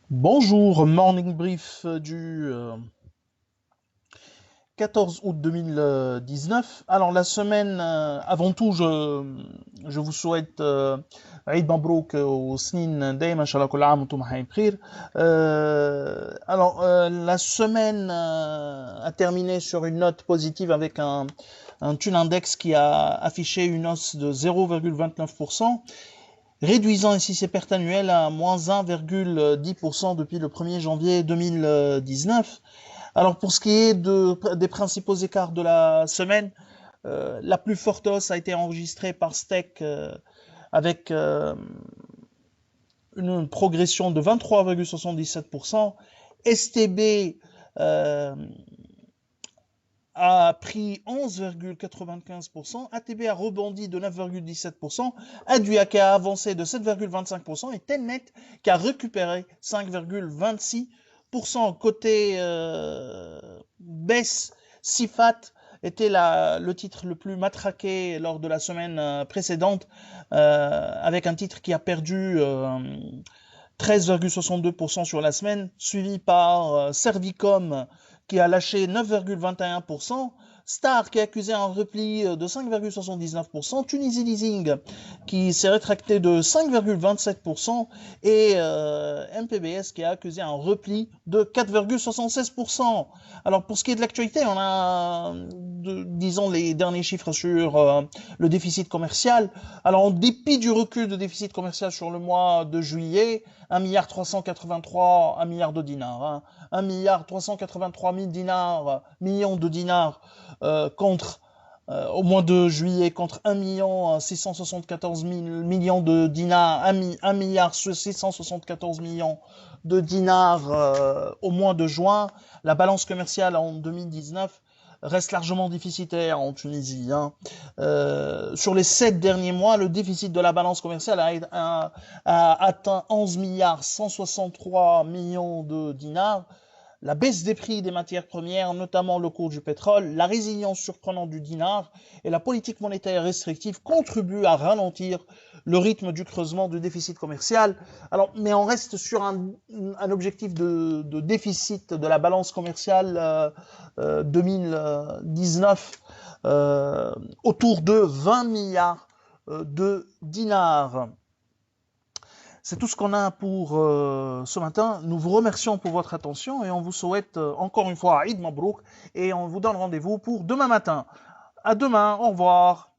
Bonjour, morning brief du 14 août 2019. Alors la semaine, avant tout, je vous souhaite Eid Mabrouk au Snin Daim, Inch'Allah Kul Aam wa Antum Bkhir. La semaine a terminé sur une note positive avec un Thun Index qui a affiché une hausse de 0,29%, réduisant ainsi ses pertes annuelles à moins 1,10% depuis le 1er janvier 2019. Alors pour ce qui est des principaux écarts de la semaine, la plus forte hausse a été enregistrée par Steak avec une progression de 23,77%. STB euh, a pris 11,95%, ATB a rebondi de 9,17%, Aduak a avancé de 7,25% et Tennet qui a récupéré 5,26%. Côté baisse, Sifat était le titre le plus matraqué lors de la semaine précédente, avec un titre qui a perdu 13,62% sur la semaine, suivi par Servicom qui a lâché 9,21%, Star qui a accusé un repli de 5,79%, Tunisie Leasing qui s'est rétracté de 5,27% et MPBS qui a accusé un repli de 4,76%. Alors pour ce qui est de l'actualité, on a, disons, les derniers chiffres sur le déficit commercial. Alors en dépit du recul de déficit commercial sur le mois de juillet, 1 milliard 383, 1 milliard de dinars, hein. 1 milliard 383 000 dinars, millions de dinars contre au mois de juillet contre 1 million 674 000 millions de dinars, 1 milliard 674 millions de dinars au mois de juin. La balance commerciale en 2019 reste largement déficitaire en Tunisie, hein. Sur les 7 derniers mois, le déficit de la balance commerciale a atteint 11 milliards 163 millions de dinars. La baisse des prix des matières premières, notamment le cours du pétrole, la résilience surprenante du dinar et la politique monétaire restrictive contribuent à ralentir le rythme du creusement du déficit commercial. Alors, mais on reste sur un objectif de déficit de la balance commerciale 2019 autour de 20 milliards de dinars. C'est tout ce qu'on a pour ce matin. Nous vous remercions pour votre attention et on vous souhaite encore une fois Eid Mabrouk et on vous donne rendez-vous pour demain matin. À demain, au revoir.